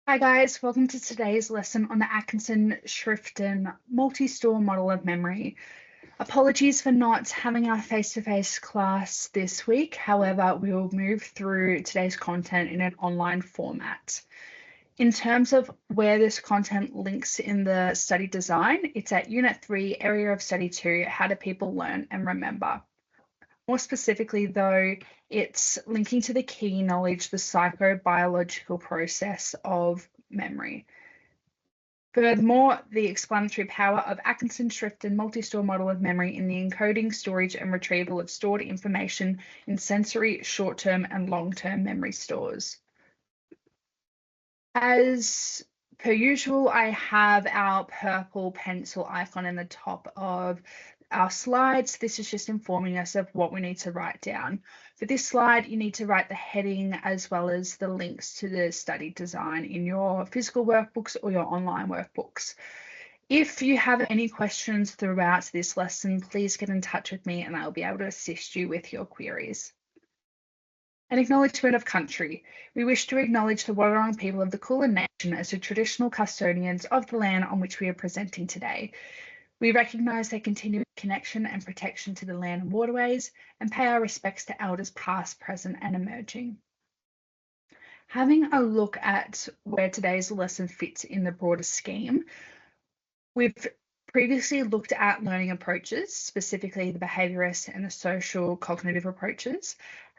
Hi guys, welcome to today's lesson on the Atkinson-Schriften multi-store model of memory. Apologies for not having our face-to-face class this week. However, we will move through today's content in an online format. In terms of where this content links in the study design, it's at Unit 3, Area of Study 2, How do People Learn and Remember? More specifically, though, it's linking to the key knowledge, the psychobiological process of memory. Furthermore, the explanatory power of Atkinson-Schriften multi-store model of memory in the encoding, storage, and retrieval of stored information in sensory, short-term, and long-term memory stores. As per usual, I have our purple pencil icon in the top of our slides. This is just informing us of what we need to write down. For this slide, you need to write the heading as well as the links to the study design in your physical workbooks or your online workbooks. If you have any questions throughout this lesson, please get in touch with me and I'll be able to assist you with your queries. An acknowledgement of country. We wish to acknowledge the Wadawurrung people of the Kulin Nation as the traditional custodians of the land on which we are presenting today. We recognise their continuing connection and protection to the land and waterways and pay our respects to elders past, present and emerging. Having a look at where today's lesson fits in the broader scheme, we've previously looked at learning approaches, specifically the behaviourist and the social cognitive approaches.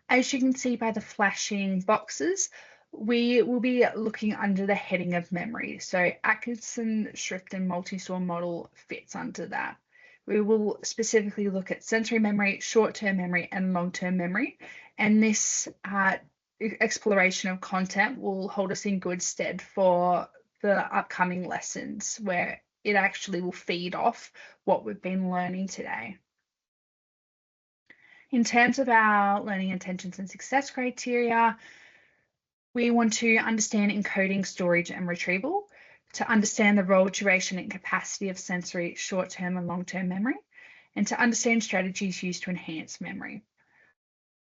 As you can see by the flashing boxes, we will be looking under the heading of memory. So Atkinson-Schriften multi-store model fits under that. We will specifically look at sensory memory, short-term memory, and long-term memory. And this exploration of content will hold us in good stead for the upcoming lessons, where it actually will feed off what we've been learning today. In terms of our learning intentions and success criteria, we want to understand encoding, storage, and retrieval, to understand the role, duration, and capacity of sensory, short-term, and long-term memory, and to understand strategies used to enhance memory.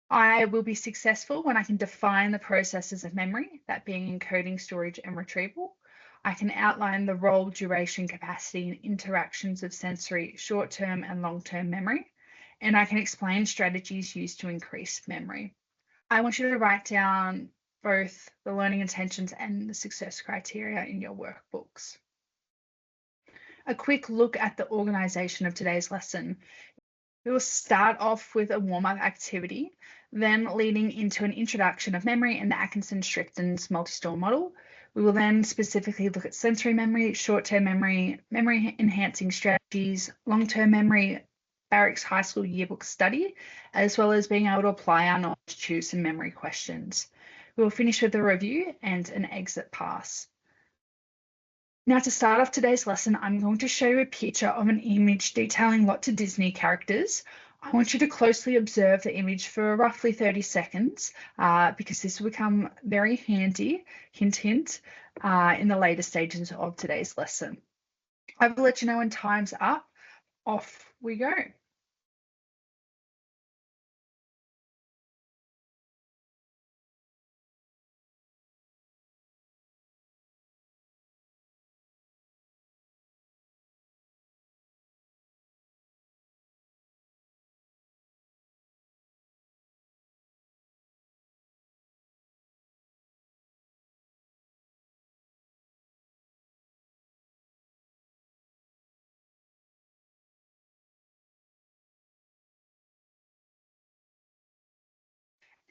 I will be successful when I can define the processes of memory, that being encoding, storage, and retrieval. I can outline the role, duration, capacity, and interactions of sensory, short-term, and long-term memory, and I can explain strategies used to increase memory. I want you to write down both the learning intentions and the success criteria in your workbooks. A quick look at the organisation of today's lesson. We will start off with a warm-up activity, then leading into an introduction of memory and the Atkinson-Schriften's multi-store model. We will then specifically look at sensory memory, short-term memory, memory-enhancing strategies, long-term memory, Barracks High School yearbook study, as well as being able to apply our knowledge to choose some memory questions. We will finish with a review and an exit pass. Now, to start off today's lesson, I'm going to show you a picture of an image detailing lots of Disney characters. I want you to closely observe the image for roughly 30 seconds because this will become very handy, hint, hint, in the later stages of today's lesson. I will let you know when time's up. Off we go.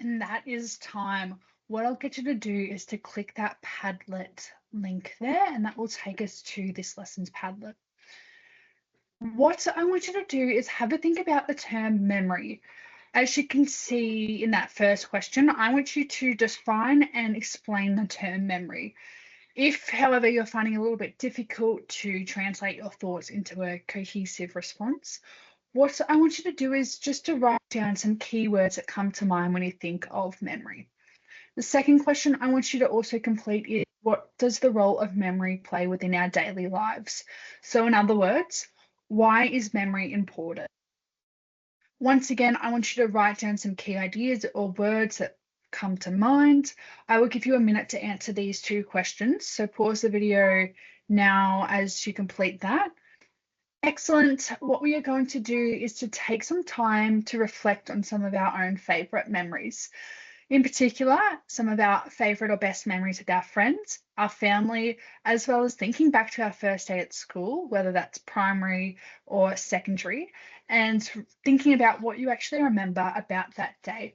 And that is time. What I'll get you to do is to click that Padlet link there, and that will take us to this lesson's Padlet. What I want you to do is have a think about the term memory. As you can see in that first question, I want you to define and explain the term memory. If, however, you're finding it a little bit difficult to translate your thoughts into a cohesive response, what I want you to do is just to write down some keywords that come to mind when you think of memory. The second question I want you to also complete is, what does the role of memory play within our daily lives? So in other words, why is memory important? Once again, I want you to write down some key ideas or words that come to mind. I will give you a minute to answer these 2 questions, so pause the video now as you complete that. Excellent. What we are going to do is to take some time to reflect on some of our own favourite memories. In particular, some of our favourite or best memories with our friends, our family, as well as thinking back to our first day at school, whether that's primary or secondary, and thinking about what you actually remember about that day.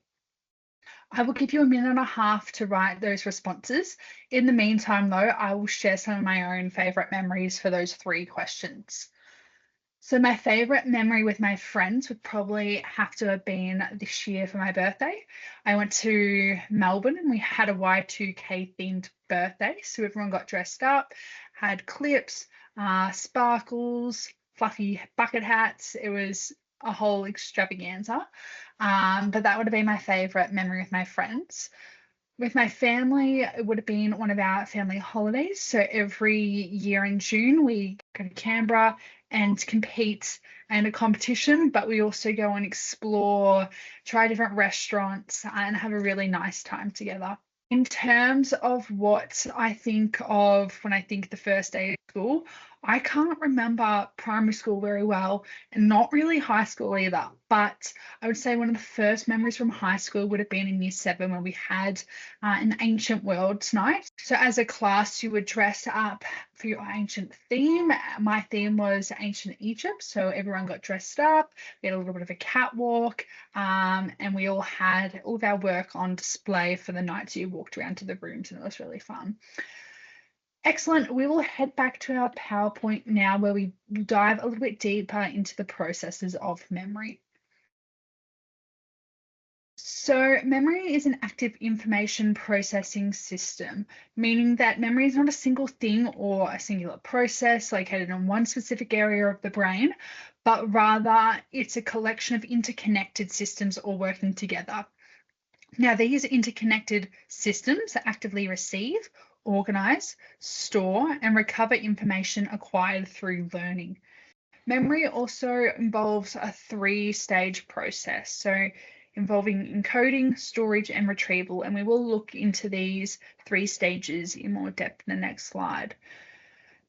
I will give you a minute and a half to write those responses. In the meantime, though, I will share some of my own favourite memories for those 3 questions. So my favourite memory with my friends would probably have to have been this year for my birthday. I went to Melbourne and we had a Y2K themed birthday. So everyone got dressed up, had clips, sparkles, fluffy bucket hats. It was a whole extravaganza. But that would have been my favourite memory with my friends. With my family, it would have been one of our family holidays. So every year in June, we go to Canberra and compete in a competition, but we also go and explore, try different restaurants, and have a really nice time together. In terms of what I think of when I think the first day of school, I can't remember primary school very well and not really high school either. But I would say one of the first memories from high school would have been in year 7 when we had an ancient worlds night. So as a class, you would dress up for your ancient theme. My theme was ancient Egypt. So everyone got dressed up. We had a little bit of a catwalk and we all had all of our work on display for the night. So you walked around to the rooms and it was really fun. Excellent. We will head back to our PowerPoint now where we dive a little bit deeper into the processes of memory. So memory is an active information processing system, meaning that memory is not a single thing or a singular process located in one specific area of the brain, but rather it's a collection of interconnected systems all working together. Now, these interconnected systems actively receive, organize, store, and recover information acquired through learning. Memory also involves a 3-stage process, so involving encoding, storage, and retrieval, and we will look into these 3 stages in more depth in the next slide.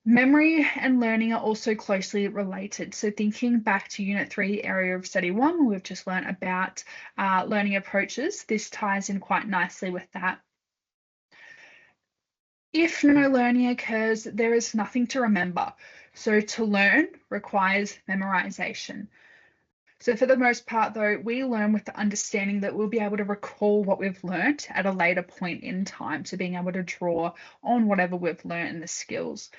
Memory and learning are also closely related. So thinking back to Unit 3, Area of Study 1, we've just learned about learning approaches. This ties in quite nicely with that. If no learning occurs, there is nothing to remember. So to learn requires memorization. So for the most part, though, we learn with the understanding that we'll be able to recall what we've learnt at a later point in time. So being able to draw on whatever we've learnt and the skills.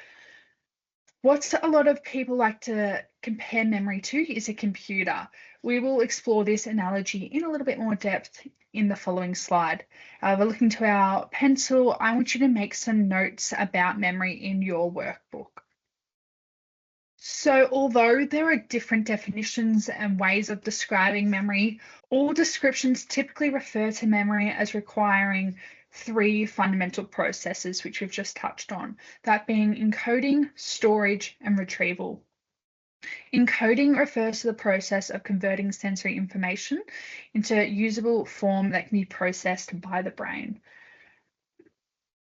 What a lot of people like to compare memory to is a computer. We will explore this analogy in a little bit more depth in the following slide. We're looking to our pencil. I want you to make some notes about memory in your workbook. So although there are different definitions and ways of describing memory, all descriptions typically refer to memory as requiring 3 fundamental processes, which we've just touched on, that being encoding, storage, and retrieval. Encoding refers to the process of converting sensory information into usable form that can be processed by the brain.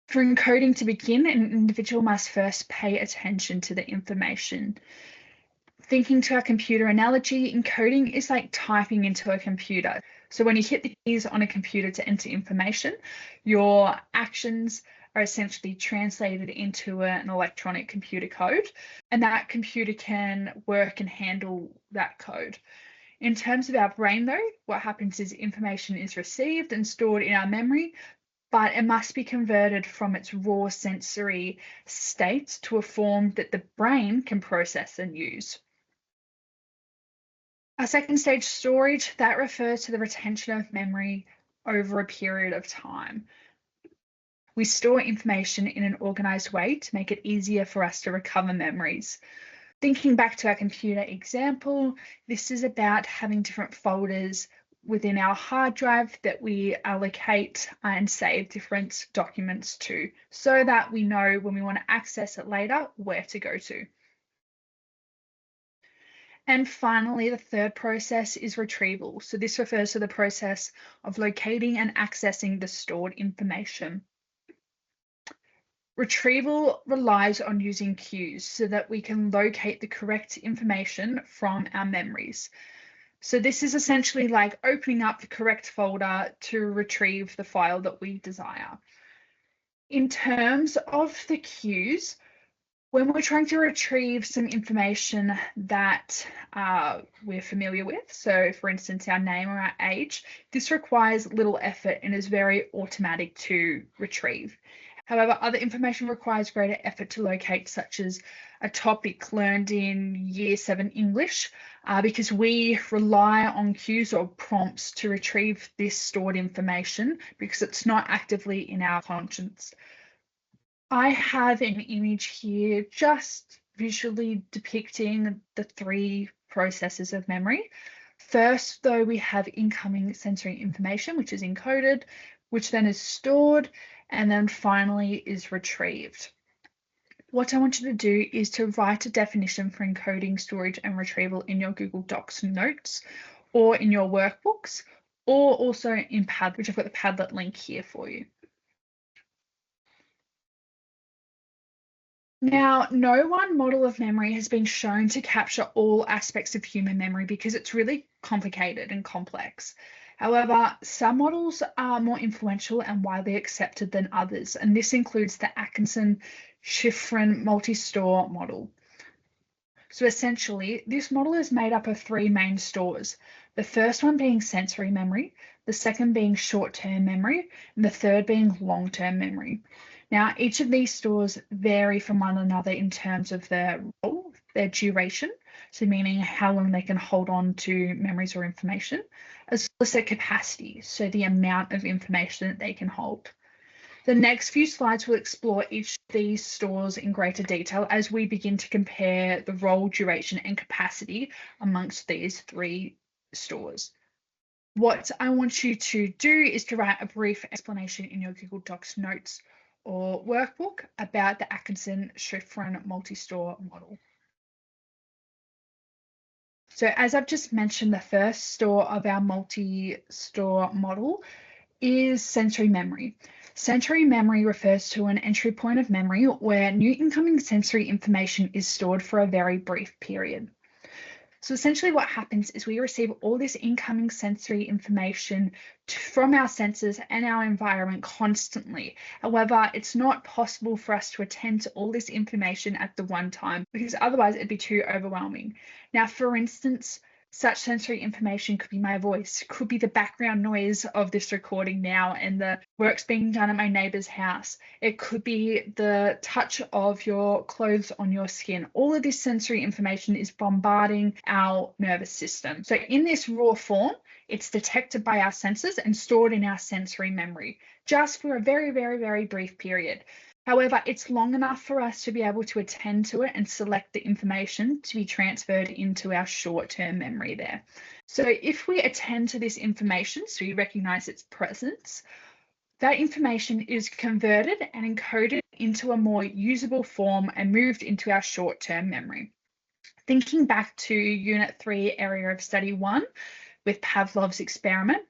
For encoding to begin, an individual must first pay attention to the information. Thinking to our computer analogy, encoding is like typing into a computer. So when you hit the keys on a computer to enter information, your actions are essentially translated into an electronic computer code, and that computer can work and handle that code. In terms of our brain, though, what happens is information is received and stored in our memory, but it must be converted from its raw sensory state to a form that the brain can process and use. Our second stage, storage, that refers to the retention of memory over a period of time. We store information in an organized way to make it easier for us to recover memories. Thinking back to our computer example, this is about having different folders within our hard drive that we allocate and save different documents to, so that we know when we want to access it later where to go to. And finally, the third process is retrieval. So this refers to the process of locating and accessing the stored information. Retrieval relies on using cues so that we can locate the correct information from our memories. So this is essentially like opening up the correct folder to retrieve the file that we desire. In terms of the cues, when we're trying to retrieve some information that we're familiar with, so for instance, our name or our age, this requires little effort and is very automatic to retrieve. However, other information requires greater effort to locate, such as a topic learned in Year 7 English, because we rely on cues or prompts to retrieve this stored information because it's not actively in our conscience. I have an image here just visually depicting the three processes of memory. First, though, we have incoming sensory information, which is encoded, which then is stored, and then finally is retrieved. What I want you to do is to write a definition for encoding, storage, and retrieval in your Google Docs notes or in your workbooks, or also in Padlet, which I've got the Padlet link here for you. Now, no one model of memory has been shown to capture all aspects of human memory because it's really complicated and complex. However, some models are more influential and widely accepted than others, and this includes the Atkinson-Shiffrin multi-store model. So essentially, this model is made up of three main stores, the first one being sensory memory, the second being short-term memory, and the third being long-term memory. Now, each of these stores vary from one another in terms of their role, their duration, so meaning how long they can hold on to memories or information, as well as their capacity, so the amount of information that they can hold. The next few slides will explore each of these stores in greater detail as we begin to compare the role, duration, and capacity amongst these three stores. What I want you to do is to write a brief explanation in your Google Docs notes or workbook about the Atkinson-Shiffrin multi-store model. So as I've just mentioned, the first store of our multi-store model is sensory memory. Sensory memory refers to an entry point of memory where new incoming sensory information is stored for a very brief period. So essentially what happens is we receive all this incoming sensory information from our senses and our environment constantly. However, it's not possible for us to attend to all this information at the one time because otherwise it'd be too overwhelming. Now, for instance, such sensory information could be my voice, could be the background noise of this recording now and the work's being done at my neighbor's house. It could be the touch of your clothes on your skin. All of this sensory information is bombarding our nervous system. So in this raw form, it's detected by our senses and stored in our sensory memory, just for a very, very, very brief period. However, it's long enough for us to be able to attend to it and select the information to be transferred into our short-term memory there. So if we attend to this information, so we recognize its presence, that information is converted and encoded into a more usable form and moved into our short-term memory. Thinking back to Unit 3, Area of Study 1, with Pavlov's experiment,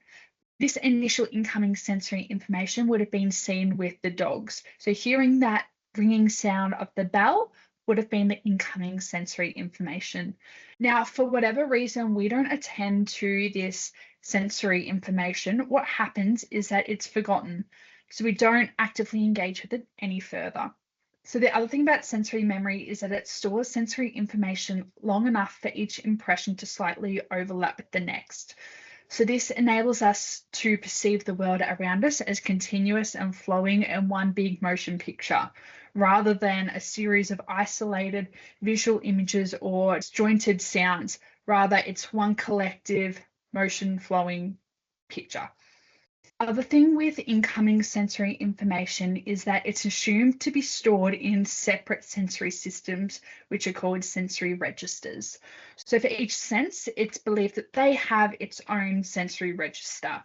this initial incoming sensory information would have been seen with the dogs. So hearing that ringing sound of the bell would have been the incoming sensory information. Now, for whatever reason, we don't attend to this sensory information. What happens is that it's forgotten. So we don't actively engage with it any further. So the other thing about sensory memory is that it stores sensory information long enough for each impression to slightly overlap with the next. So this enables us to perceive the world around us as continuous and flowing in one big motion picture, rather than a series of isolated visual images or disjointed sounds. Rather, it's one collective motion flowing picture. Other thing with incoming sensory information is that it's assumed to be stored in separate sensory systems, which are called sensory registers. So for each sense, it's believed that they have its own sensory register.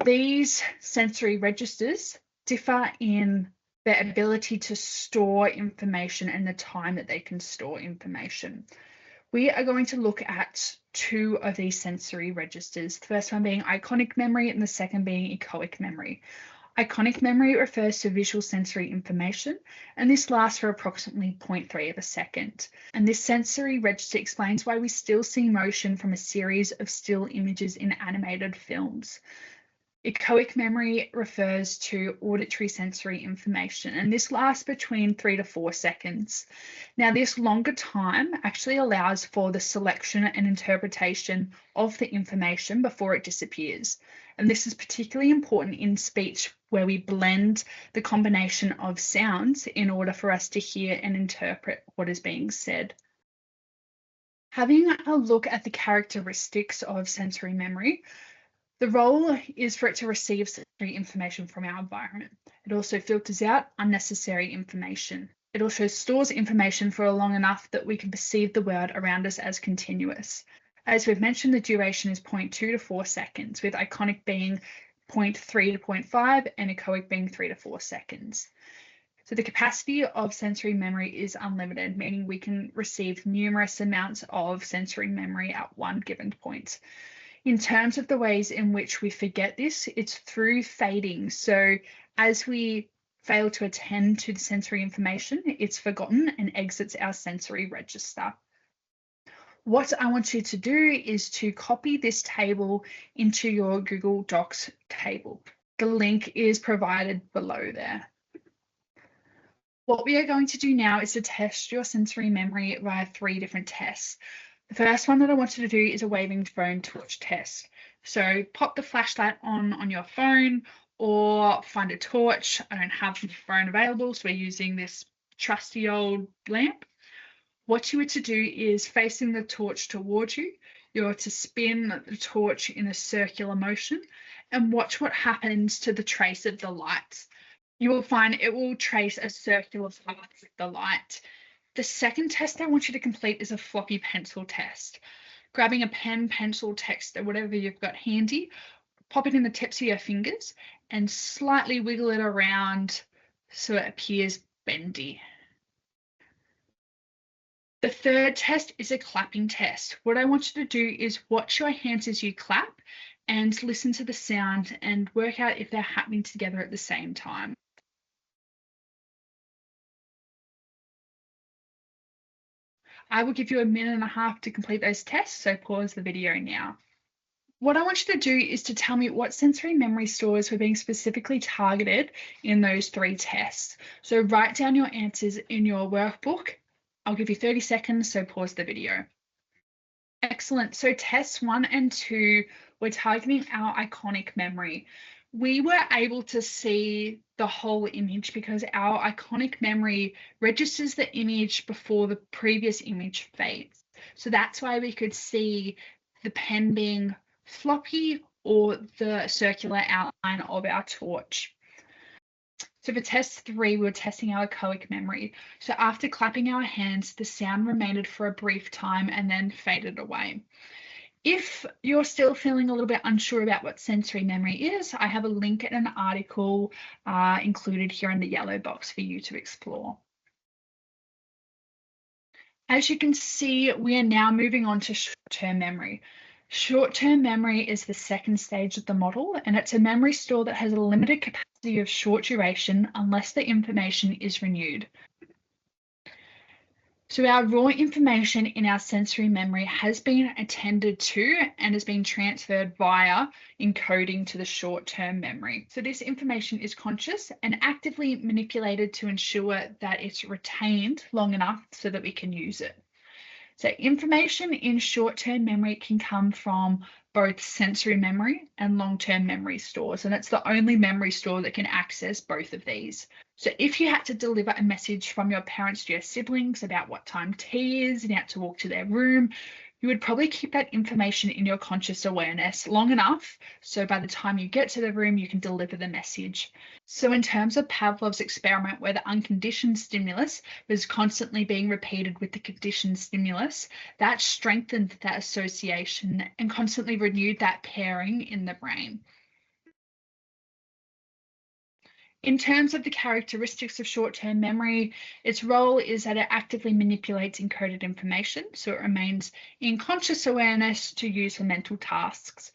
These sensory registers differ in their ability to store information and the time that they can store information. We are going to look at two of these sensory registers, the first one being iconic memory and the second being echoic memory. Iconic memory refers to visual sensory information, and this lasts for approximately 0.3 of a second. And this sensory register explains why we still see motion from a series of still images in animated films. Echoic memory refers to auditory sensory information, and this lasts between 3 to 4 seconds. Now, this longer time actually allows for the selection and interpretation of the information before it disappears. And this is particularly important in speech, where we blend the combination of sounds in order for us to hear and interpret what is being said. Having a look at the characteristics of sensory memory, the role is for it to receive sensory information from our environment. It also filters out unnecessary information. It also stores information for long enough that we can perceive the world around us as continuous. As we've mentioned, the duration is 0.2 to 4 seconds, with iconic being 0.3 to 0.5 and echoic being 3 to 4 seconds. So the capacity of sensory memory is unlimited, meaning we can receive numerous amounts of sensory memory at one given point. In terms of the ways in which we forget this, it's through fading. So as we fail to attend to the sensory information, it's forgotten and exits our sensory register. What I want you to do is to copy this table into your Google Docs table. The link is provided below there. What we are going to do now is to test your sensory memory via 3 different tests. The first one that I want you to do is a waving phone torch test. So pop the flashlight on your phone or find a torch. I don't have my phone available, so we're using this trusty old lamp. What you are to do is, facing the torch towards you, you're to spin the torch in a circular motion and watch what happens to the trace of the light. You will find it will trace a circular path with the light. The second test I want you to complete is a floppy pencil test. Grabbing a pen, pencil, text, or whatever you've got handy, pop it in the tips of your fingers and slightly wiggle it around so it appears bendy. The third test is a clapping test. What I want you to do is watch your hands as you clap and listen to the sound and work out if they're happening together at the same time. I will give you 1.5 minutes to complete those tests, so pause the video now. What I want you to do is to tell me what sensory memory stores were being specifically targeted in those 3 tests. So write down your answers in your workbook. I'll give you 30 seconds, so pause the video. Excellent. So tests 1 and 2 were targeting our iconic memory. We were able to see the whole image because our iconic memory registers the image before the previous image fades. So that's why we could see the pen being floppy or the circular outline of our torch. So for test 3, we were testing our echoic memory. So after clapping our hands, the sound remained for a brief time and then faded away. If you're still feeling a little bit unsure about what sensory memory is, I have a link and an article included here in the yellow box for you to explore. As you can see, we are now moving on to short-term memory. Short-term memory is the second stage of the model, and it's a memory store that has a limited capacity of short duration unless the information is renewed. So our raw information in our sensory memory has been attended to and has been transferred via encoding to the short-term memory. So this information is conscious and actively manipulated to ensure that it's retained long enough so that we can use it. So information in short-term memory can come from both sensory memory and long-term memory stores, and it's the only memory store that can access both of these. So if you had to deliver a message from your parents to your siblings about what time tea is and you had to walk to their room, you would probably keep that information in your conscious awareness long enough so by the time you get to the room, you can deliver the message. So in terms of Pavlov's experiment, where the unconditioned stimulus was constantly being repeated with the conditioned stimulus, that strengthened that association and constantly renewed that pairing in the brain. In terms of the characteristics of short-term memory, its role is that it actively manipulates encoded information, so it remains in conscious awareness to use for mental tasks.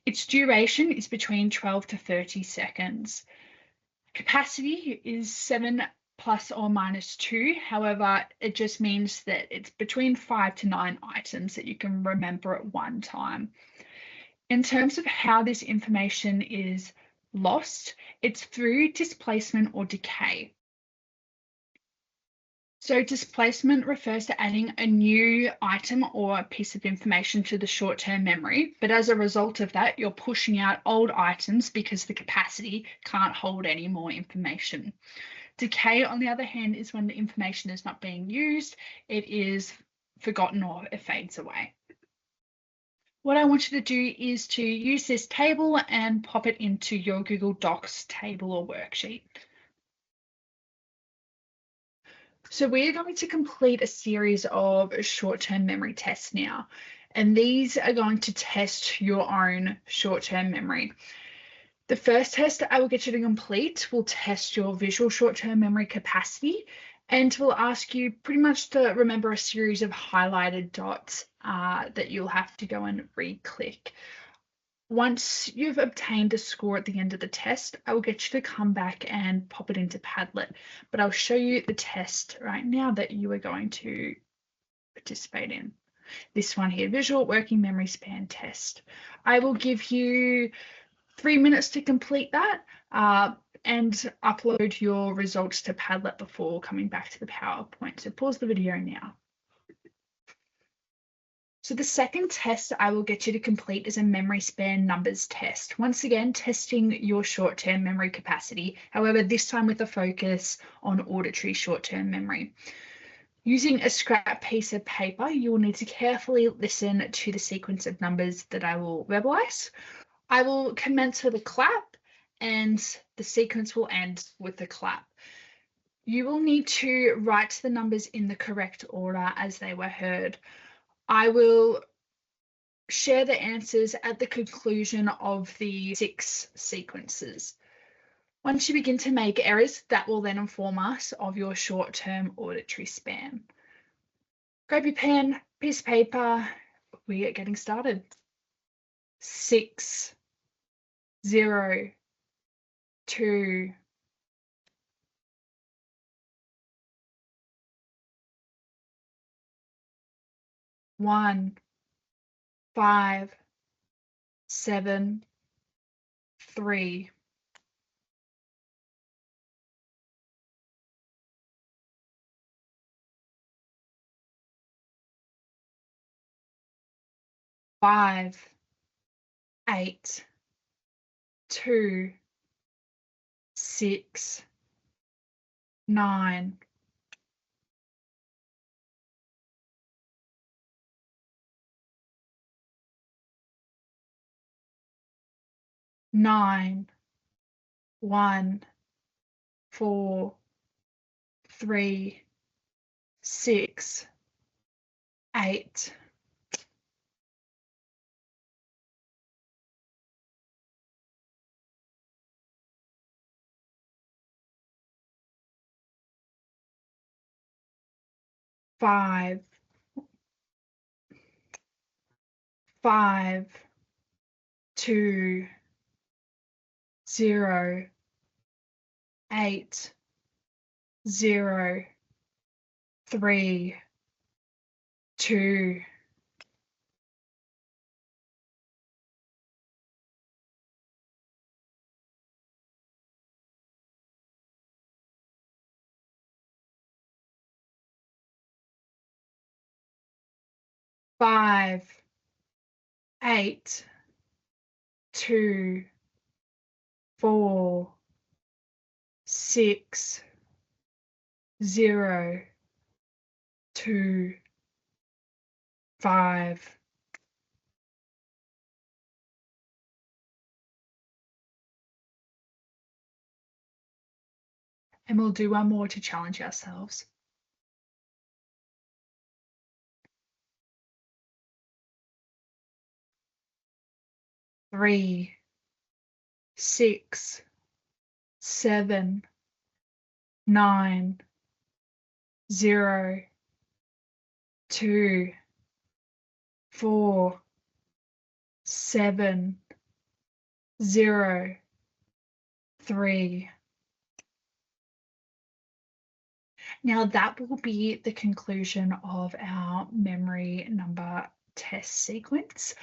Its duration is between 12 to 30 seconds. Capacity is 7 plus or minus 2. However, it just means that it's between 5 to 9 items that you can remember at one time. In terms of how this information is lost, it's through displacement or decay. So displacement refers to adding a new item or a piece of information to the short-term memory, but as a result of that, you're pushing out old items because the capacity can't hold any more information. Decay, on the other hand, is when the information is not being used, it is forgotten or it fades away. What I want you to do is to use this table and pop it into your Google Docs table or worksheet. So we're going to complete a series of short-term memory tests now, and these are going to test your own short-term memory. The first test I will get you to complete will test your visual short-term memory capacity, and will ask you pretty much to remember a series of highlighted dots that you'll have to go and re-click. Once you've obtained a score at the end of the test, I will get you to come back and pop it into Padlet, but I'll show you the test right now that you are going to participate in. This one here, Visual Working Memory Span Test. I will give you 3 minutes to complete that and upload your results to Padlet before coming back to the PowerPoint. So pause the video now. So the second test I will get you to complete is a memory span numbers test. Once again, testing your short-term memory capacity, however, this time with a focus on auditory short-term memory. Using a scrap piece of paper, you will need to carefully listen to the sequence of numbers that I will verbalize. I will commence with a clap and the sequence will end with a clap. You will need to write the numbers in the correct order as they were heard. I will share the answers at the conclusion of the 6 sequences. Once you begin to make errors, that will then inform us of your short-term auditory span. Grab your pen, piece of paper, we are getting started. 6, 0, 2, 1, 5, 7, 3, 5, 8, 2, 6, 9, 9, 1, 4, 3, 6, 8, 5, 5, 2, 0, 8, 0, 3, 2, 5, 8, 2, 4, 6, 0, 2, 5. And we'll do one more to challenge ourselves. 3, 6, 7, 9, 0, 2, 4, 7, 0, 3. Now that will be the conclusion of our memory number test sequence.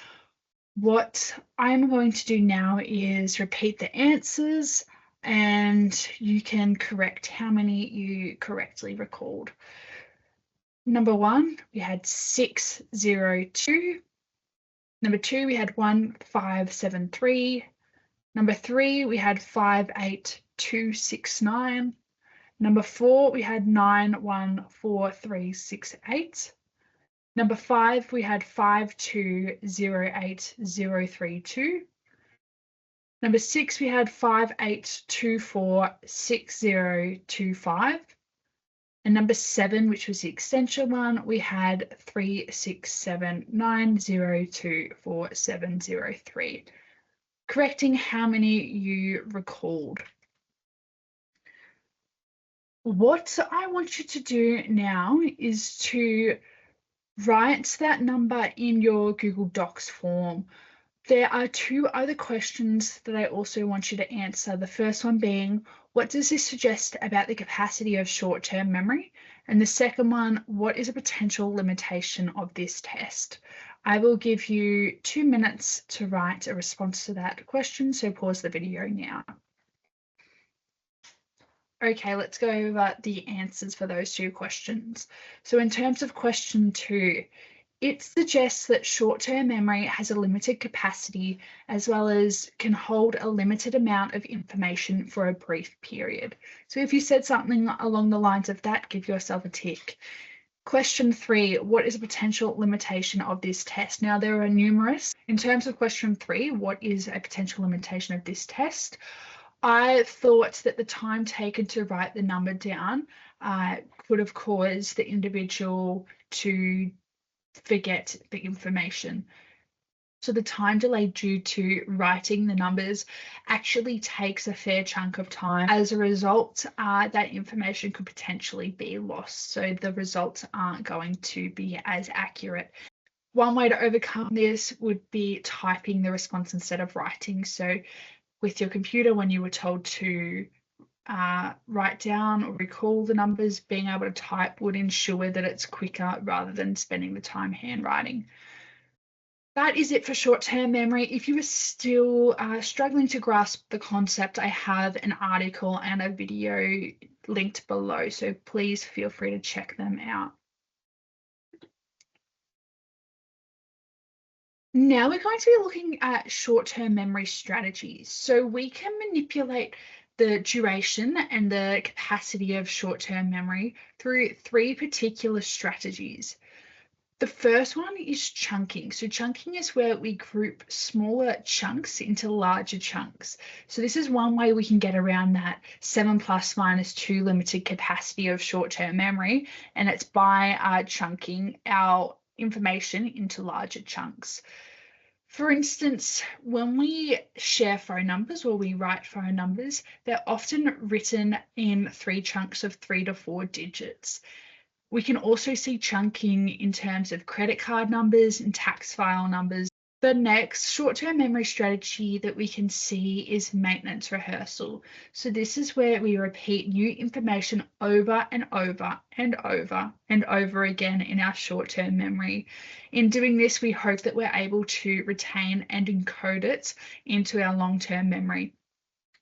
What I'm going to do now is repeat the answers, and you can correct how many you correctly recalled. Number 1, we had 602. Number 2, we had 1573. Number 3, we had 58269. Number 4, we had 914368. Number 5, we had 5208032. Number 6, we had 58246025. And number 7, which was the extension one, we had 36790247003. Correcting how many you recalled. What I want you to do now is to write that number in your Google Docs form. There are 2 other questions that I also want you to answer. The first one being, what does this suggest about the capacity of short-term memory? And the second one, what is a potential limitation of this test? I will give you 2 minutes to write a response to that question, so pause the video now. Okay, let's go over the answers for those 2 questions. So in terms of question 2, it suggests that short-term memory has a limited capacity as well as can hold a limited amount of information for a brief period. So if you said something along the lines of that, give yourself a tick. Question 3, what is a potential limitation of this test? Now, there are numerous. In terms of question 3, what is a potential limitation of this test? I thought that the time taken to write the number down could have caused the individual to forget the information. So the time delay due to writing the numbers actually takes a fair chunk of time. As a result, that information could potentially be lost. So the results aren't going to be as accurate. One way to overcome this would be typing the response instead of writing. So with your computer, when you were told to write down or recall the numbers, being able to type would ensure that it's quicker rather than spending the time handwriting. That is it for short-term memory. If you are still struggling to grasp the concept, I have an article and a video linked below, so please feel free to check them out. Now we're going to be looking at short-term memory strategies. So we can manipulate the duration and the capacity of short-term memory through 3 particular strategies. The first one is chunking. So chunking is where we group smaller chunks into larger chunks. So this is one way we can get around that 7 plus minus 2 limited capacity of short-term memory, and it's by chunking our information into larger chunks. For instance, when we share phone numbers or we write phone numbers, they're often written in 3 chunks of 3 to 4 digits. We can also see chunking in terms of credit card numbers and tax file numbers. The next short-term memory strategy that we can see is maintenance rehearsal. So this is where we repeat new information over and over and over and over again in our short-term memory. In doing this, we hope that we're able to retain and encode it into our long-term memory.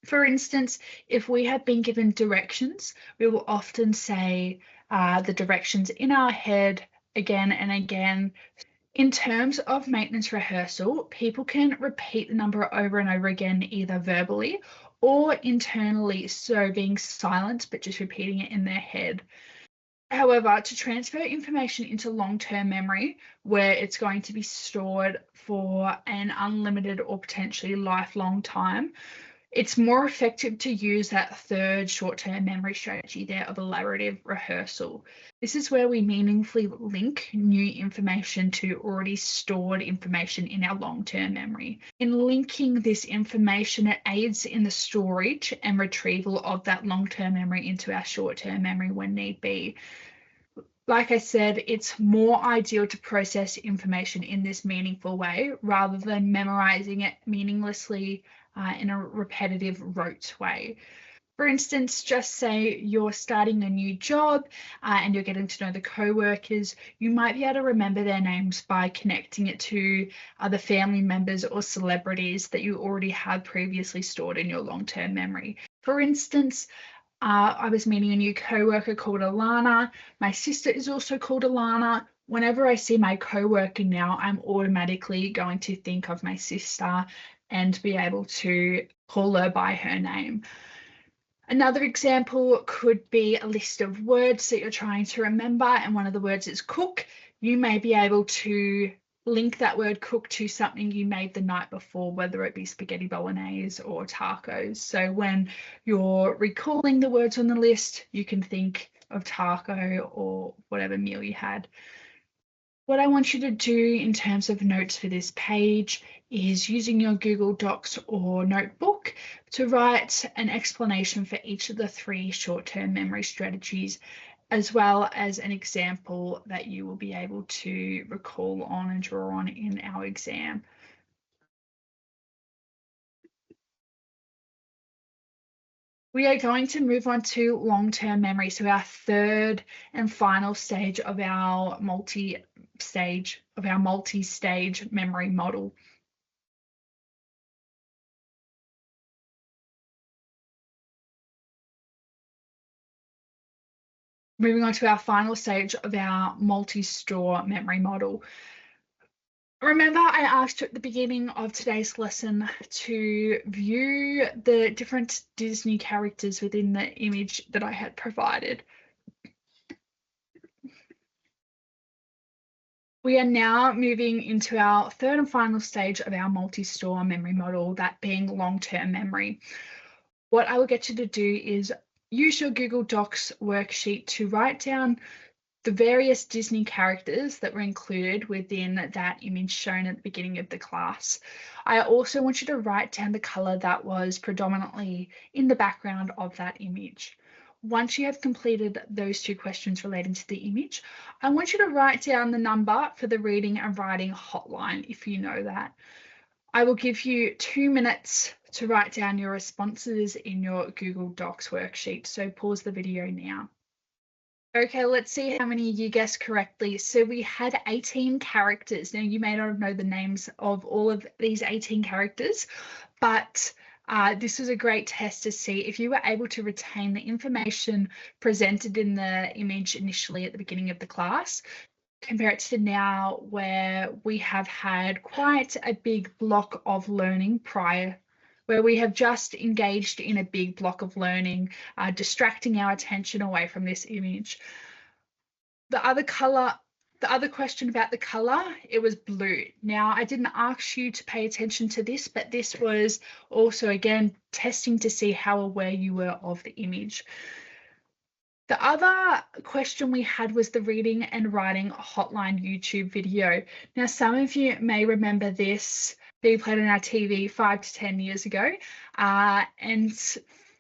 For instance, if we have been given directions, we will often say the directions in our head again and again. In terms of maintenance rehearsal, people can repeat the number over and over again, either verbally or internally, so being silent but just repeating it in their head. However, to transfer information into long-term memory, where it's going to be stored for an unlimited or potentially lifelong time, It's more effective to use that third short-term memory strategy there of elaborative rehearsal. This is where we meaningfully link new information to already stored information in our long-term memory. In linking this information, it aids in the storage and retrieval of that long-term memory into our short-term memory when need be. Like I said, it's more ideal to process information in this meaningful way rather than memorizing it meaninglessly in a repetitive rote way. For instance, just say you're starting a new job and you're getting to know the co-workers, you might be able to remember their names by connecting it to other family members or celebrities that you already had previously stored in your long-term memory. For instance, I was meeting a new co-worker called Alana. My sister is also called Alana. Whenever I see my co-worker now, I'm automatically going to think of my sister and be able to call her by her name. Another example could be a list of words that you're trying to remember, and one of the words is cook. You may be able to link that word cook to something you made the night before, whether it be spaghetti bolognese or tacos. So when you're recalling the words on the list, you can think of taco or whatever meal you had. What I want you to do in terms of notes for this page is using your Google Docs or notebook to write an explanation for each of the 3 short-term memory strategies, as well as an example that you will be able to recall on and draw on in our exam. We are going to move on to long-term memory, so our third and final stage of our multi-stage memory model. Moving on to our final stage of our multi-store memory model. Remember, I asked you at the beginning of today's lesson to view the different Disney characters within the image that I had provided. We are now moving into our third and final stage of our multi-store memory model, that being long-term memory. What I will get you to do is use your Google Docs worksheet to write down the various Disney characters that were included within that image shown at the beginning of the class. I also want you to write down the color that was predominantly in the background of that image. Once you have completed those 2 questions relating to the image, I want you to write down the number for the reading and writing hotline if you know that. I will give you 2 minutes to write down your responses in your Google Docs worksheet, so pause the video now. Okay, let's see how many you guessed correctly. So we had 18 characters. Now, you may not know the names of all of these 18 characters, but this was a great test to see if you were able to retain the information presented in the image initially at the beginning of the class, compare it to now where we have had quite a big block of learning prior, where we have just engaged in a big block of learning, distracting our attention away from this image. The other question about the color, it was blue. Now, I didn't ask you to pay attention to this, but this was also, again, testing to see how aware you were of the image. The other question we had was the reading and writing hotline YouTube video. Now, some of you may remember this being played on our TV 5 to 10 years ago. And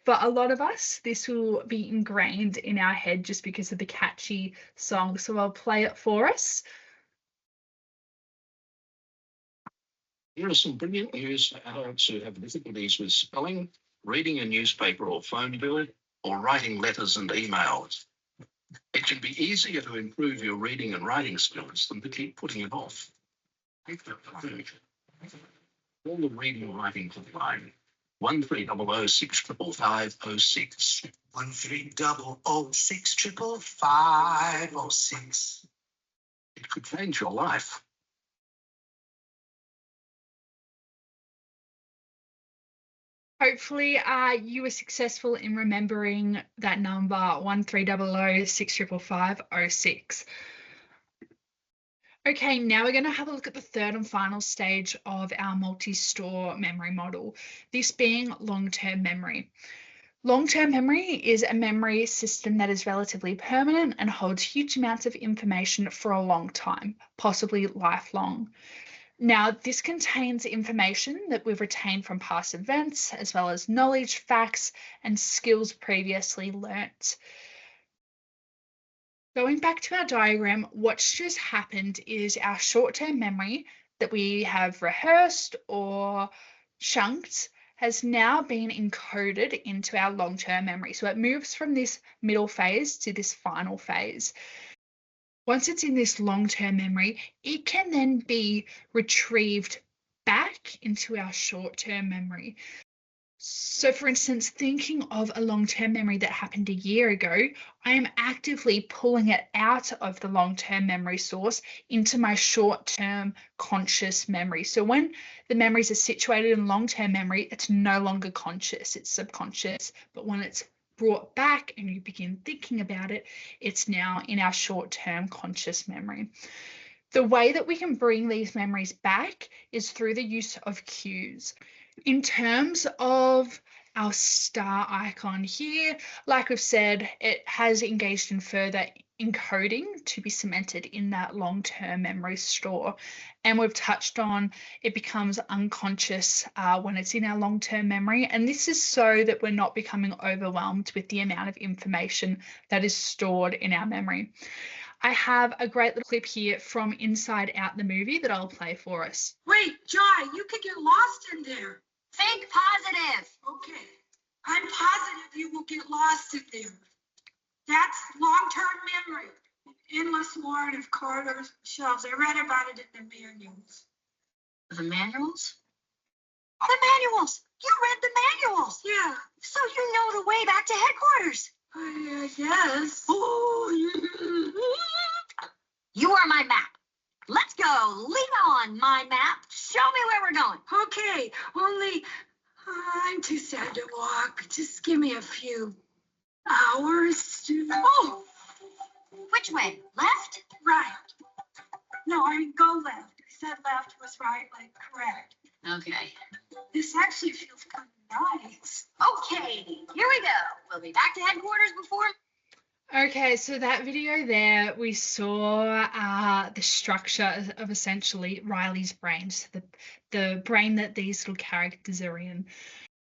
for a lot of us, this will be ingrained in our head just because of the catchy song. So I'll play it for us. Here are some brilliant news for adults who have difficulties with spelling, reading a newspaper or phone bill, or writing letters and emails. It can be easier to improve your reading and writing skills than to keep putting it off. Call the reading and writing hotline 1300 1300 It could change your life. Hopefully you were successful in remembering that number 1300 655 06. Okay, now we're going to have a look at the third and final stage of our multi-store memory model, this being long-term memory. Long-term memory is a memory system that is relatively permanent and holds huge amounts of information for a long time, possibly lifelong. Now, this contains information that we've retained from past events, as well as knowledge, facts, and skills previously learnt. Going back to our diagram, what's just happened is our short-term memory that we have rehearsed or chunked has now been encoded into our long-term memory. So it moves from this middle phase to this final phase. Once it's in this long-term memory, it can then be retrieved back into our short-term memory. So, for instance, thinking of a long-term memory that happened a year ago, I am actively pulling it out of the long-term memory source into my short-term conscious memory. So when the memories are situated in long-term memory, it's no longer conscious, it's subconscious. But when it's brought back and you begin thinking about it, it's now in our short-term conscious memory. The way that we can bring these memories back is through the use of cues. In terms of our star icon here, like we've said, it has engaged in further encoding to be cemented in that long-term memory store. And we've touched on it becomes unconscious when it's in our long-term memory. And this is so that we're not becoming overwhelmed with the amount of information that is stored in our memory. I have a great little clip here from Inside Out, the movie, that I'll play for us. Wait, Joy, you could get lost in there. Think positive. Okay, I'm positive you will get lost in there. That's long-term memory. An endless warren of corridors, shelves. I read about it in the manuals. The manuals? The manuals! You read the manuals! Yeah. So you know the way back to headquarters. I guess. You are my map. Let's go. Lean on my map. Show me where we're going. Okay, only I'm too sad to walk. Just give me a few hours to... Oh! Which way? Left? Right. No, I mean go left. I said left was right, like correct. Okay. This actually feels kind of nice. Okay, here we go. We'll be back to headquarters before... Okay, so that video there, we saw the structure of essentially Riley's brain, so the brain that these little characters are in.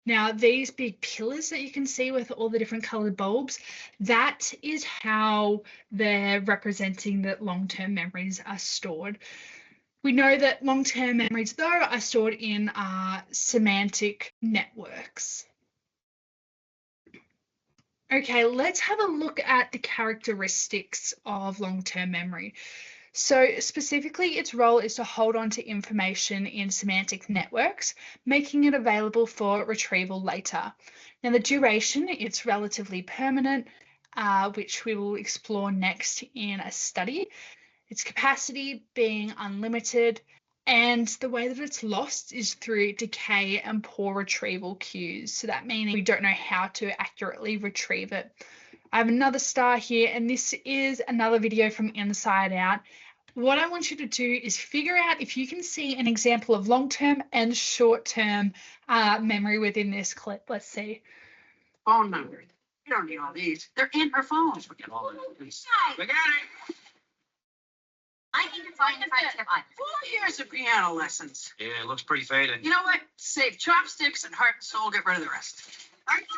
Now, these big pillars that you can see with all the different colored bulbs, that is how they're representing that long-term memories are stored. We know that long-term memories, though, are stored in semantic networks. Okay, let's have a look at the characteristics of long-term memory. So specifically, its role is to hold on to information in semantic networks, making it available for retrieval later. Now, the duration, it's relatively permanent, which we will explore next in a study. Its capacity being unlimited, and the way that it's lost is through decay and poor retrieval cues. So that meaning we don't know how to accurately retrieve it. I have another star here, and this is another video from Inside Out. What I want you to do is figure out if you can see an example of long-term and short-term memory within this clip. Let's see. Phone number. You don't need all these. They're in her phone. Forget all that. We Guys, got it. I need to find the right tip. 4 years of piano lessons. Yeah, it looks pretty faded. You know what? Save chopsticks and heart and soul. Get rid of the rest.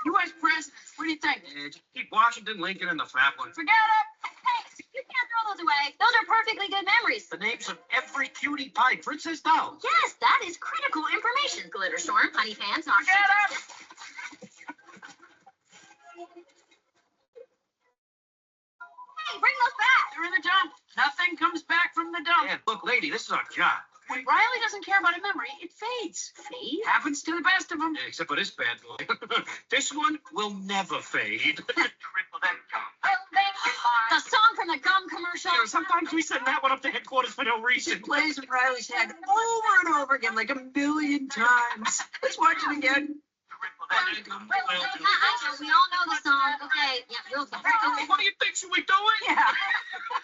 U.S. presidents. What do you think? Yeah, just keep Washington, Lincoln, and the fat one. Forget it. Hey, you can't throw those away. Those are perfectly good memories. The names of every cutie pie princess doll. Yes, that is critical information. Glitter storm, honey pants, not Forget it. Hey, bring those back. They're in the dump. Nothing comes back from the dump. Yeah, look, lady, this is our job. When Riley doesn't care about a memory, it fades. Fade? Happens to the best of them. Yeah, except for this bad boy. This one will never fade. The song from the gum commercial. You know, sometimes we send that one up to headquarters for no reason. It plays in Riley's head over and over again, like a million times. Let's watch it again. I know, we all know the song. Okay, yeah, we'll go. What do you think? Should we do it? Yeah.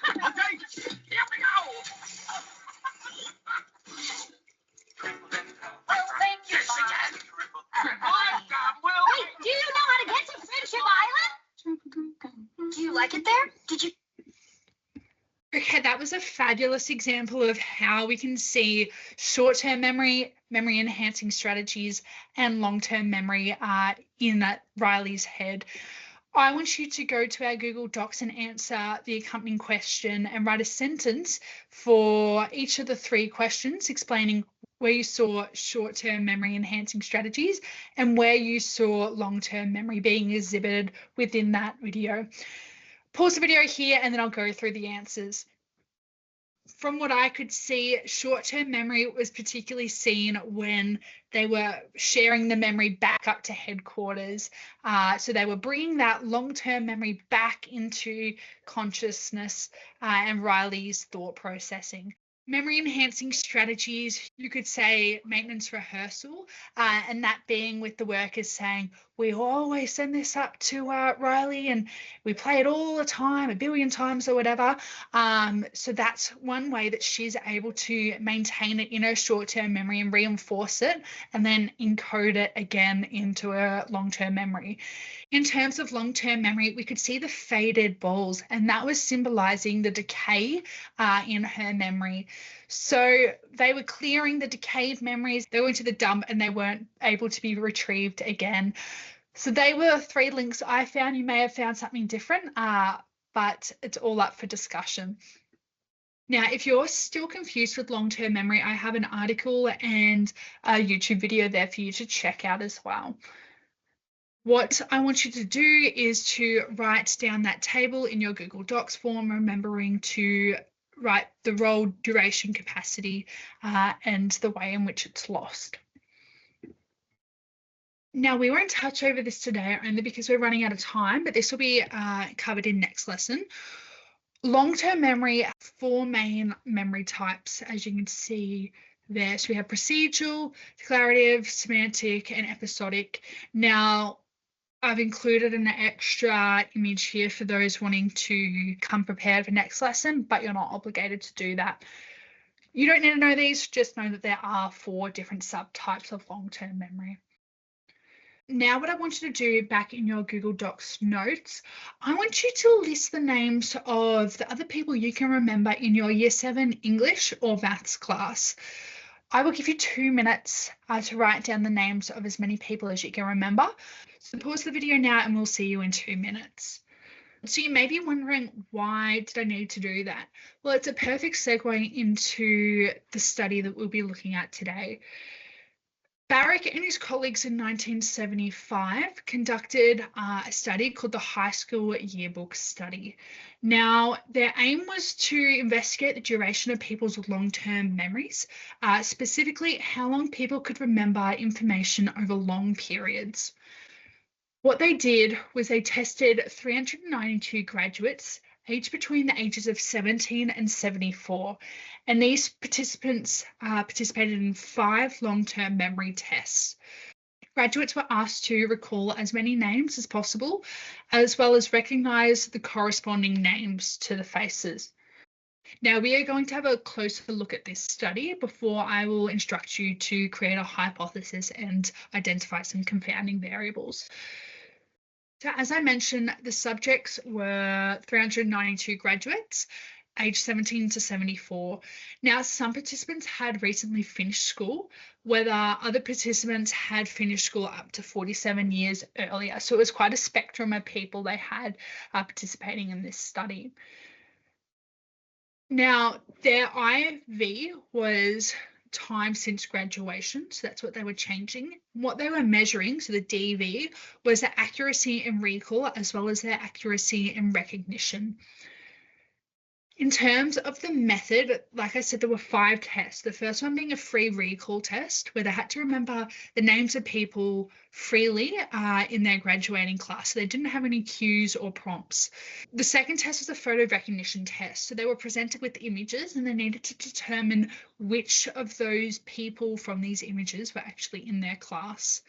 Okay, here we go. Okay, that was a fabulous example of how we can see short-term memory, memory enhancing strategies, and long-term memory in Riley's head. I want you to go to our Google Docs and answer the accompanying question and write a sentence for each of the 3 questions explaining where you saw short-term memory enhancing strategies and where you saw long-term memory being exhibited within that video. Pause the video here and then I'll go through the answers. From what I could see, short-term memory was particularly seen when they were sharing the memory back up to headquarters. So they were bringing that long-term memory back into consciousness and Riley's thought processing. Memory enhancing strategies, you could say maintenance rehearsal, and that being with the workers saying, we always send this up to Riley and we play it all the time, 1 billion times or whatever. So that's one way that she's able to maintain it in her short-term memory and reinforce it and then encode it again into a long-term memory. In terms of long-term memory, we could see the faded balls, and that was symbolizing the decay in her memory. So they were clearing the decayed memories, they went to the dump and they weren't able to be retrieved again. So they were 3 links I found. You may have found something different, but it's all up for discussion. Now, if you're still confused with long-term memory, I have an article and a YouTube video there for you to check out as well. What I want you to do is to write down that table in your Google Docs form, remembering to write the role, duration, capacity, and the way in which it's lost. Now, we won't touch over this today only because we're running out of time, but this will be covered in next lesson. Long-term memory, 4 main memory types, as you can see there. So we have procedural, declarative, semantic, and episodic. Now, I've included an extra image here for those wanting to come prepared for next lesson, but you're not obligated to do that. You don't need to know these, just know that there are 4 different subtypes of long-term memory. Now what I want you to do back in your Google Docs notes, I want you to list the names of the other people you can remember in your Year 7 English or Maths class. I will give you 2 minutes to write down the names of as many people as you can remember. So pause the video now and we'll see you in 2 minutes. So you may be wondering, why did I need to do that? Well, it's a perfect segue into the study that we'll be looking at today. Barrick and his colleagues in 1975 conducted a study called the High School Yearbook Study. Now, their aim was to investigate the duration of people's long-term memories, specifically how long people could remember information over long periods. What they did was they tested 392 graduates, aged between the ages of 17 and 74. And these participants participated in 5 long-term memory tests. Graduates were asked to recall as many names as possible, as well as recognize the corresponding names to the faces. Now, we are going to have a closer look at this study before I will instruct you to create a hypothesis and identify some confounding variables. So as I mentioned, the subjects were 392 graduates, aged 17 to 74. Now, some participants had recently finished school, whether other participants had finished school up to 47 years earlier. So it was quite a spectrum of people they had participating in this study. Now, their IV was time since graduation, so that's what they were changing. What they were measuring, so the DV, was their accuracy in recall as well as their accuracy in recognition. In terms of the method, like I said, there were 5 tests. The first one being a free recall test, where they had to remember the names of people freely in their graduating class. So they didn't have any cues or prompts. The second test was a photo recognition test. So they were presented with images and they needed to determine which of those people from these images were actually in their class.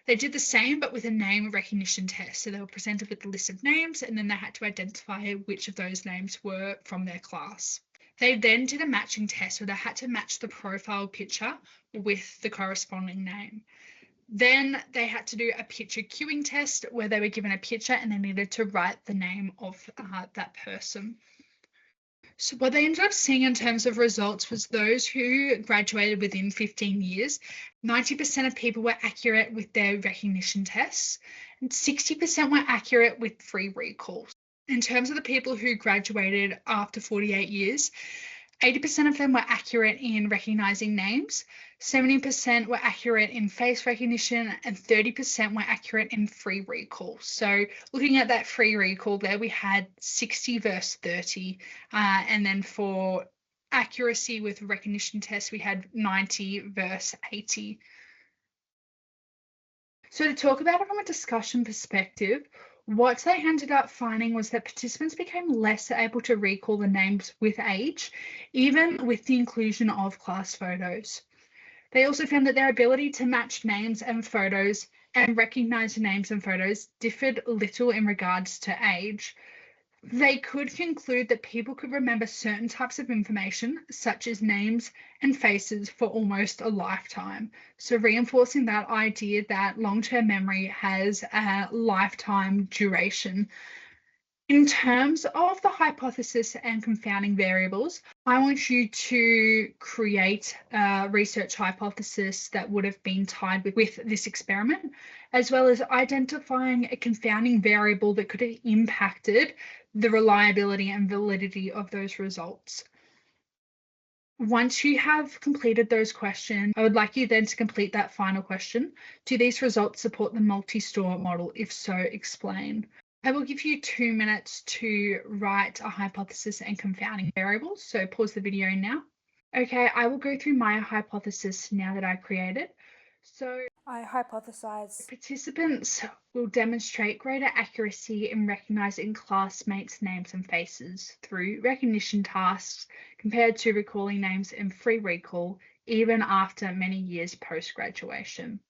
They did the same, but with a name recognition test. So they were presented with a list of names, and then they had to identify which of those names were from their class. They then did a matching test where they had to match the profile picture with the corresponding name. Then they had to do a picture cueing test where they were given a picture and they needed to write the name of that person. So what they ended up seeing in terms of results was those who graduated within 15 years, 90% of people were accurate with their recognition tests, and 60% were accurate with free recalls. In terms of the people who graduated after 48 years, 80% of them were accurate in recognizing names, 70% were accurate in face recognition, and 30% were accurate in free recall. So looking at that free recall there, we had 60 versus 30. And then for accuracy with recognition tests, we had 90 versus 80. So to talk about it from a discussion perspective, what they ended up finding was that participants became less able to recall the names with age, even with the inclusion of class photos. They also found that their ability to match names and photos and recognize names and photos differed little in regards to age. They could conclude that people could remember certain types of information, such as names and faces, for almost a lifetime. So reinforcing that idea that long-term memory has a lifetime duration. In terms of the hypothesis and confounding variables, I want you to create a research hypothesis that would have been tied with this experiment, as well as identifying a confounding variable that could have impacted the reliability and validity of those results. Once you have completed those questions, I would like you then to complete that final question. Do these results support the multi-store model? If so, explain. I will give you 2 minutes to write a hypothesis and confounding variables. So pause the video now. Okay, I will go through my hypothesis now that I created. So I hypothesize participants will demonstrate greater accuracy in recognizing classmates' names and faces through recognition tasks compared to recalling names in free recall, even after many years post-graduation.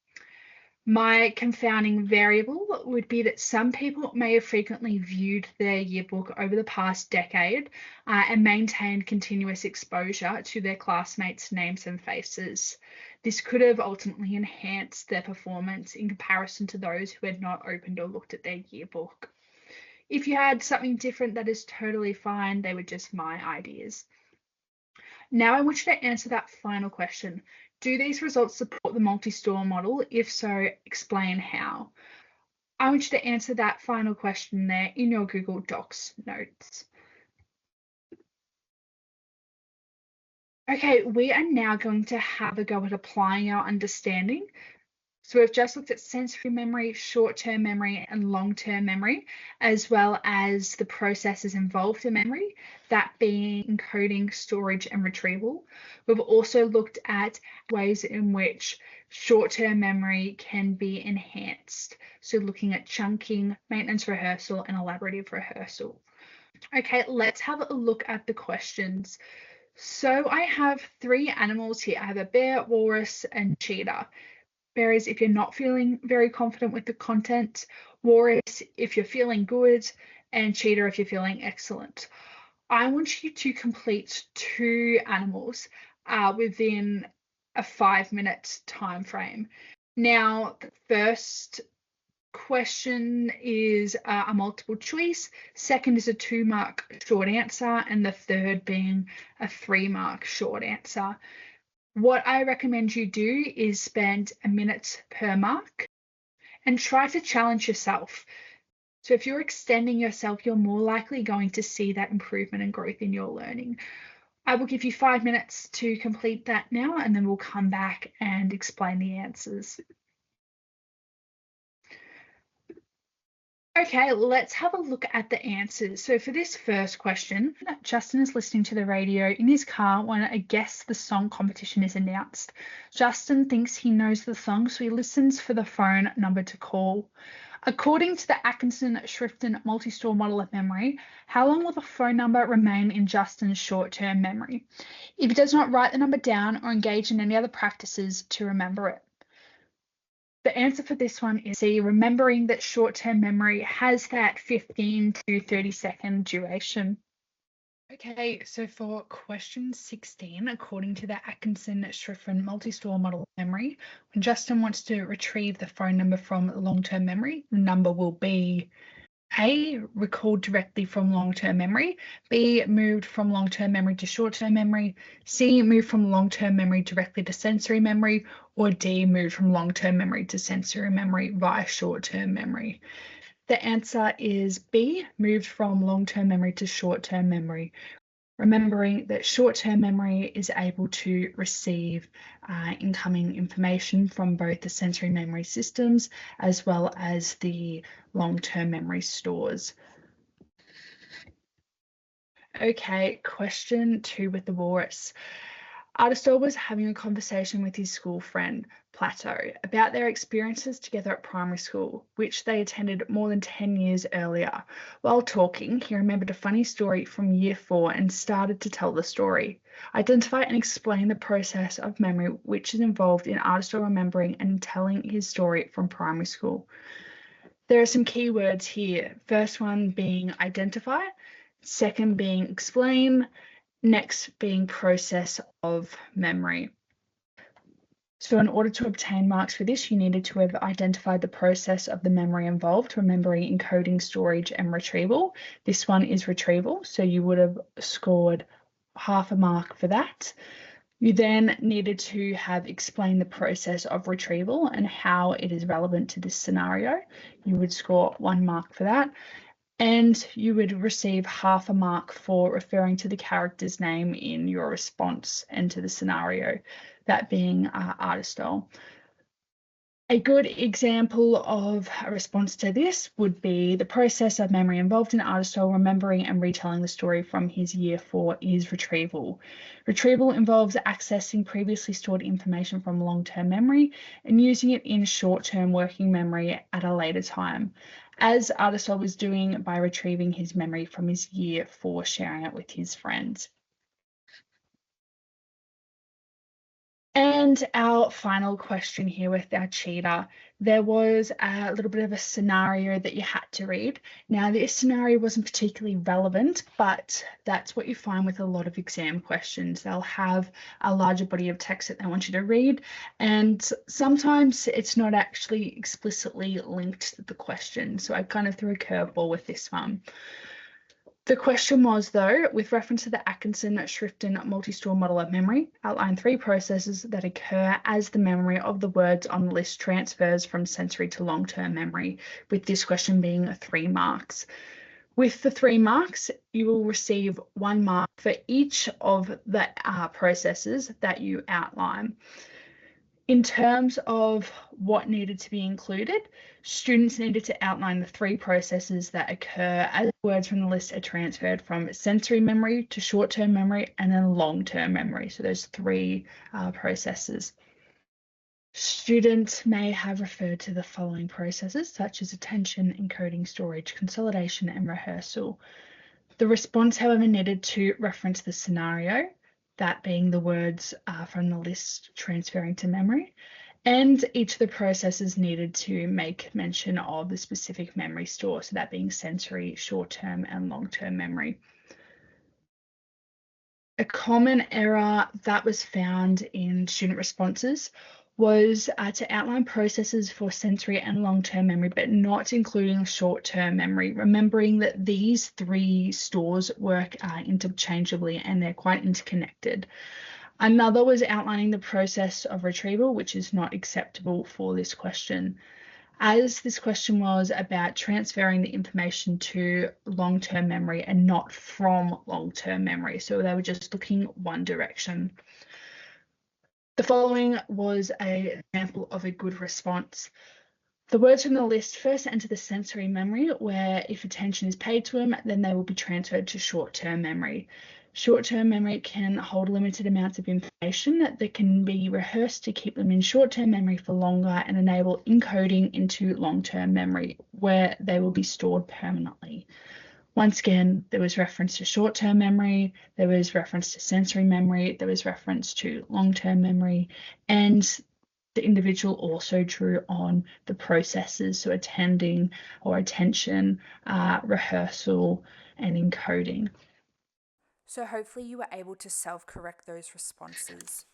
My confounding variable would be that some people may have frequently viewed their yearbook over the past decade and maintained continuous exposure to their classmates' names and faces. This could have ultimately enhanced their performance in comparison to those who had not opened or looked at their yearbook. If you had something different, that is totally fine. They were just my ideas. Now I want you to answer that final question. Do these results support the multi-store model? If so, explain how. I want you to answer that final question there in your Google Docs notes. Okay, we are now going to have a go at applying our understanding. So we've just looked at sensory memory, short-term memory, and long-term memory, as well as the processes involved in memory, that being encoding, storage, and retrieval. We've also looked at ways in which short-term memory can be enhanced. So looking at chunking, maintenance rehearsal, and elaborative rehearsal. Okay, let's have a look at the questions. So I have 3 animals here. I have a bear, walrus, and cheetah. Bear is if you're not feeling very confident with the content, walrus if you're feeling good, and cheetah if you're feeling excellent. I want you to complete 2 animals within a 5-minute time frame. Now, the first question is a multiple choice, second is a 2-mark short answer, and the third being a 3-mark short answer. What I recommend you do is spend a minute per mark and try to challenge yourself. So if you're extending yourself, you're more likely going to see that improvement and growth in your learning. I will give you 5 minutes to complete that now, and then we'll come back and explain the answers. Okay, let's have a look at the answers. So for this first question, Justin is listening to the radio in his car when a Guess the Song competition is announced. Justin thinks he knows the song, so he listens for the phone number to call. According to the Atkinson-Schrifton multi-store model of memory, how long will the phone number remain in Justin's short-term memory if he does not write the number down or engage in any other practices to remember it? The answer for this one is C, remembering that short-term memory has that 15 to 30-second duration. Okay, so for question 16, according to the Atkinson-Schrifton multi-store model of memory, when Justin wants to retrieve the phone number from long-term memory, the number will be A, recalled directly from long-term memory, B, moved from long-term memory to short-term memory, C, moved from long-term memory directly to sensory memory, or D, moved from long-term memory to sensory memory via short-term memory. The answer is B, moved from long-term memory to short-term memory. Remembering that short-term memory is able to receive incoming information from both the sensory memory systems as well as the long-term memory stores. Okay, question 2 with the walrus. Artistol was having a conversation with his school friend, Plato, about their experiences together at primary school, which they attended more than 10 years earlier. While talking, he remembered a funny story from year 4 and started to tell the story. Identify and explain the process of memory which is involved in Artistol remembering and telling his story from primary school. There are some key words here. First one being identify, second being explain, next being process of memory. So in order to obtain marks for this, you needed to have identified the process of the memory involved, remembering, encoding, storage, and retrieval. This one is retrieval, so you would have scored half a mark for that. You then needed to have explained the process of retrieval and how it is relevant to this scenario. You would score 1 mark for that. And you would receive half a mark for referring to the character's name in your response and to the scenario, that being Artistol. A good example of a response to this would be the process of memory involved in Artistol remembering and retelling the story from his year 4 is retrieval. Retrieval involves accessing previously stored information from long-term memory and using it in short-term working memory at a later time, as Artistol was doing by retrieving his memory from his year 4, sharing it with his friends. And our final question here with our cheater, there was a little bit of a scenario that you had to read. Now, this scenario wasn't particularly relevant, but that's what you find with a lot of exam questions. They'll have a larger body of text that they want you to read, and sometimes it's not actually explicitly linked to the question. So I kind of threw a curveball with this one. The question was, though, with reference to the Atkinson-Schriften multi-store model of memory, outline 3 processes that occur as the memory of the words on the list transfers from sensory to long-term memory, with this question being 3 marks. With the 3 marks, you will receive 1 mark for each of the processes that you outline. In terms of what needed to be included, students needed to outline the 3 processes that occur as words from the list are transferred from sensory memory to short-term memory and then long-term memory. So those 3 processes. Students may have referred to the following processes, such as attention, encoding, storage, consolidation, and rehearsal. The response, however, needed to reference the scenario, that being the words from the list transferring to memory, and each of the processes needed to make mention of the specific memory store, so that being sensory, short-term, and long-term memory. A common error that was found in student responses was to outline processes for sensory and long-term memory, but not including short-term memory, remembering that these 3 stores work interchangeably and they're quite interconnected. Another was outlining the process of retrieval, which is not acceptable for this question, as this question was about transferring the information to long-term memory and not from long-term memory. So they were just looking one direction. The following was an example of a good response. The words from the list first enter the sensory memory, where if attention is paid to them, then they will be transferred to short-term memory. Short-term memory can hold limited amounts of information that can be rehearsed to keep them in short-term memory for longer and enable encoding into long-term memory, where they will be stored permanently. Once again, there was reference to short-term memory, there was reference to sensory memory, there was reference to long-term memory, and the individual also drew on the processes, so attending or attention, rehearsal, and encoding. So hopefully you were able to self-correct those responses.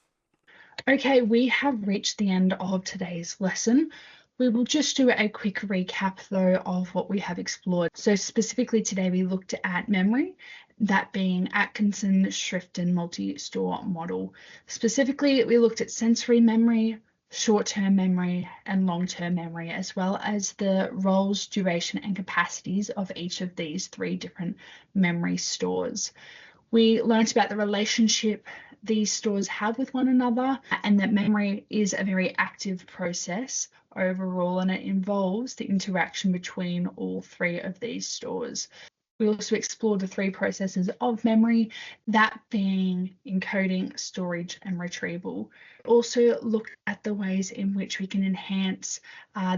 Okay, we have reached the end of today's lesson. We will just do a quick recap though of what we have explored. So specifically today we looked at memory, that being Atkinson-Schriften multi-store model. Specifically, we looked at sensory memory, short-term memory and long-term memory, as well as the roles, duration and capacities of each of these three different memory stores. We learnt about the relationship these stores have with one another, and that memory is a very active process overall, and it involves the interaction between all three of these stores. We also explored the three processes of memory, that being encoding, storage, and retrieval. Also looked at the ways in which we can enhance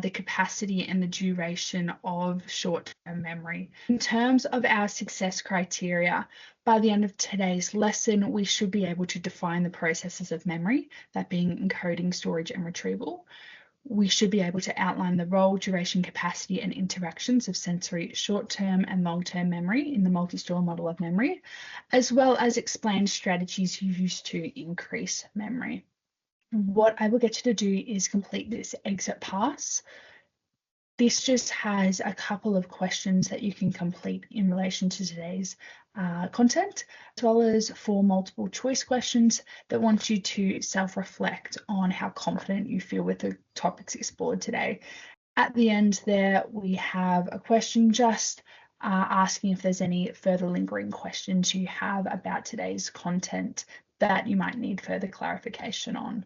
the capacity and the duration of short-term memory. In terms of our success criteria, by the end of today's lesson, we should be able to define the processes of memory, that being encoding, storage, and retrieval. We should be able to outline the role, duration, capacity, and interactions of sensory short-term and long-term memory in the multi-store model of memory, as well as explain strategies used to increase memory. What I will get you to do is complete this exit pass. This just has a couple of questions that you can complete in relation to today's content, as well as 4 multiple choice questions that want you to self-reflect on how confident you feel with the topics explored today. At the end there, we have a question just asking if there's any further lingering questions you have about today's content that you might need further clarification on.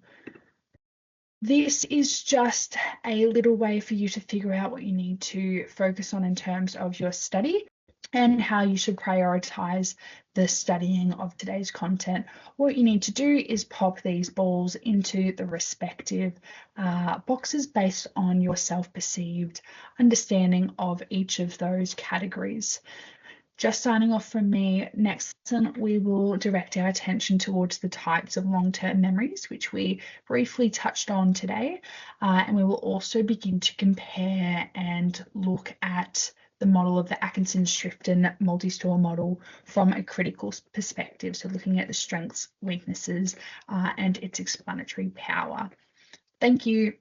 This is just a little way for you to figure out what you need to focus on in terms of your study and how you should prioritize the studying of today's content. What you need to do is pop these balls into the respective boxes based on your self-perceived understanding of each of those categories. Just signing off from me, next lesson we will direct our attention towards the types of long-term memories, which we briefly touched on today, and we will also begin to compare and look at the model of the Atkinson-Schriften multi-store model from a critical perspective, so looking at the strengths, weaknesses, and its explanatory power. Thank you.